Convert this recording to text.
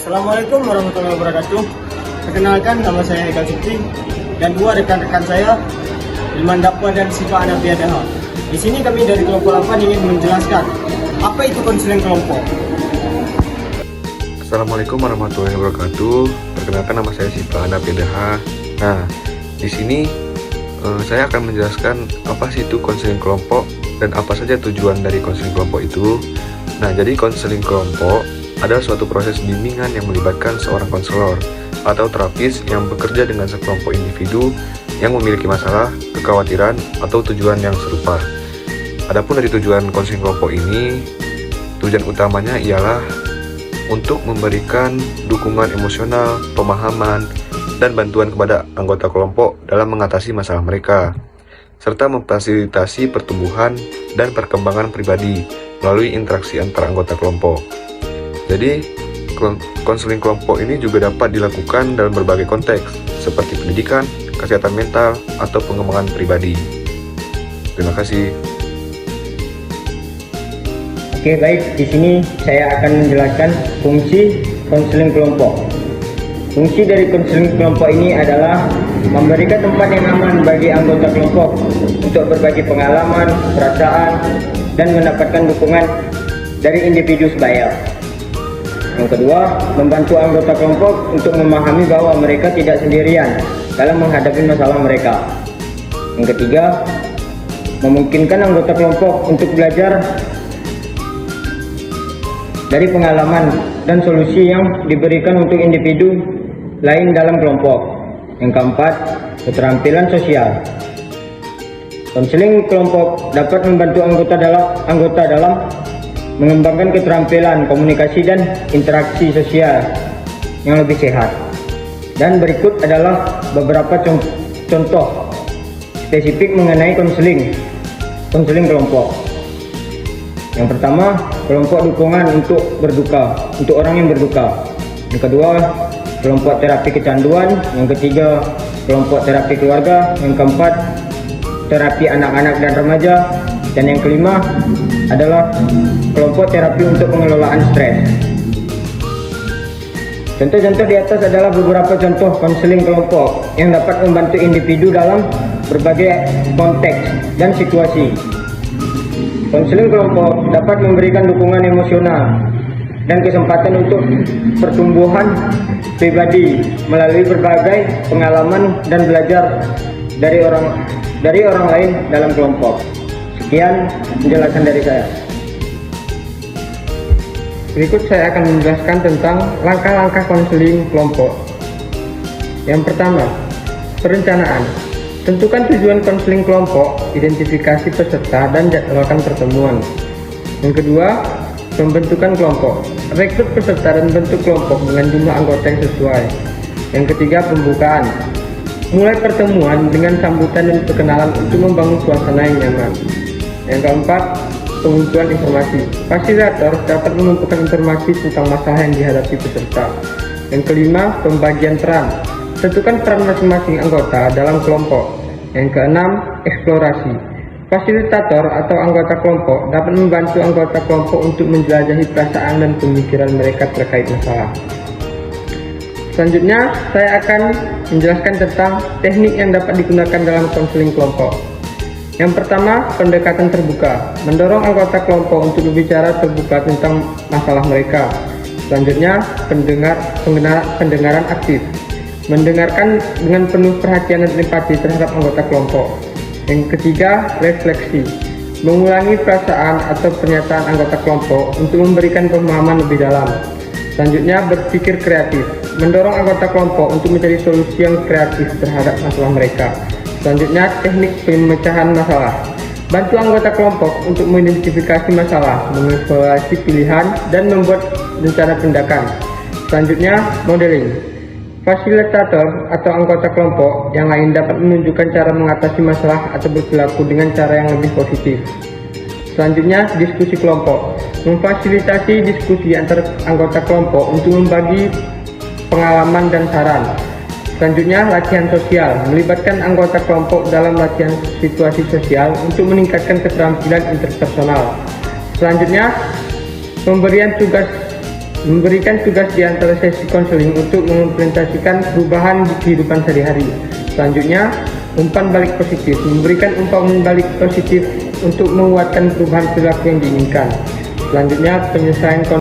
Assalamualaikum warahmatullahi wabarakatuh. Perkenalkan, nama saya Eka Sukti dan dua rekan-rekan saya, Ilman Dapwa dan Siva Anabiadaha. Di sini kami dari kelompok 8 ingin menjelaskan apa itu konseling kelompok. Assalamualaikum warahmatullahi wabarakatuh. Perkenalkan, nama saya Siva Anabiadaha. Nah, di sini saya akan menjelaskan apa sih itu konseling kelompok dan apa saja tujuan dari konseling kelompok itu. Nah, jadi konseling kelompok adalah suatu proses bimbingan yang melibatkan seorang konselor atau terapis yang bekerja dengan sekelompok individu yang memiliki masalah, kekhawatiran, atau tujuan yang serupa. Adapun dari tujuan konseling kelompok ini, tujuan utamanya ialah untuk memberikan dukungan emosional, pemahaman, dan bantuan kepada anggota kelompok dalam mengatasi masalah mereka, serta memfasilitasi pertumbuhan dan perkembangan pribadi melalui interaksi antara anggota kelompok. Jadi, konseling kelompok ini juga dapat dilakukan dalam berbagai konteks, seperti pendidikan, kesehatan mental, atau pengembangan pribadi. Terima kasih. Oke, baik. Di sini saya akan menjelaskan fungsi konseling kelompok. Fungsi dari konseling kelompok ini adalah memberikan tempat yang aman bagi anggota kelompok untuk berbagi pengalaman, perasaan, dan mendapatkan dukungan dari individu sebaya. Yang kedua, membantu anggota kelompok untuk memahami bahwa mereka tidak sendirian dalam menghadapi masalah mereka. Yang ketiga, memungkinkan anggota kelompok untuk belajar dari pengalaman dan solusi yang diberikan untuk individu lain dalam kelompok. Yang keempat, keterampilan sosial. Konseling kelompok dapat membantu anggota dalam mengembangkan keterampilan komunikasi dan interaksi sosial yang lebih sehat. Dan berikut adalah beberapa contoh spesifik mengenai konseling kelompok. Yang pertama, kelompok dukungan untuk orang yang berduka. Yang kedua, kelompok terapi kecanduan. Yang ketiga, kelompok terapi keluarga. Yang keempat, terapi anak-anak dan remaja. Dan yang kelima adalah kelompok terapi untuk pengelolaan stres. Contoh-contoh di atas adalah beberapa contoh konseling kelompok yang dapat membantu individu dalam berbagai konteks dan situasi. Konseling kelompok dapat memberikan dukungan emosional dan kesempatan untuk pertumbuhan pribadi melalui berbagai pengalaman dan belajar dari orang lain dalam kelompok. Sekian penjelasan dari saya. Berikut saya akan menjelaskan tentang langkah-langkah konseling kelompok. Yang pertama, perencanaan. Tentukan tujuan konseling kelompok, identifikasi peserta, dan jadwalkan pertemuan. Yang kedua, pembentukan kelompok. Rekrut peserta dan bentuk kelompok dengan jumlah anggota yang sesuai. Yang ketiga, pembukaan. Mulai pertemuan dengan sambutan dan perkenalan untuk membangun suasana yang nyaman. Yang keempat, pengumpulan informasi. Fasilitator dapat mengumpulkan informasi tentang masalah yang dihadapi peserta. Yang kelima, pembagian peran. Tentukan peran masing-masing anggota dalam kelompok. Yang keenam, eksplorasi. Fasilitator atau anggota kelompok dapat membantu anggota kelompok untuk menjelajahi perasaan dan pemikiran mereka terkait masalah. Selanjutnya, saya akan menjelaskan tentang teknik yang dapat digunakan dalam konseling kelompok. Yang pertama, pendekatan terbuka. Mendorong anggota kelompok untuk berbicara terbuka tentang masalah mereka. Selanjutnya, pendengaran aktif. Mendengarkan dengan penuh perhatian dan empati terhadap anggota kelompok. Yang ketiga, refleksi. Mengulangi perasaan atau pernyataan anggota kelompok untuk memberikan pemahaman lebih dalam. Selanjutnya, berpikir kreatif. Mendorong anggota kelompok untuk mencari solusi yang kreatif terhadap masalah mereka. Selanjutnya, teknik pemecahan masalah. Bantu anggota kelompok untuk mengidentifikasi masalah, mengevaluasi pilihan, dan membuat rencana tindakan. Selanjutnya, modeling. Fasilitator atau anggota kelompok yang lain dapat menunjukkan cara mengatasi masalah atau berperilaku dengan cara yang lebih positif. Selanjutnya, diskusi kelompok. Memfasilitasi diskusi antar anggota kelompok untuk membagi pengalaman dan saran. Selanjutnya, latihan sosial. Melibatkan anggota kelompok dalam latihan situasi sosial untuk meningkatkan keterampilan interpersonal. Selanjutnya, pemberian tugas memberikan tugas di antara sesi konseling untuk mengimplementasikan perubahan di kehidupan sehari-hari. Selanjutnya, umpan balik positif, memberikan umpan balik positif untuk menguatkan perubahan perilaku yang diinginkan. Selanjutnya, penyelesaian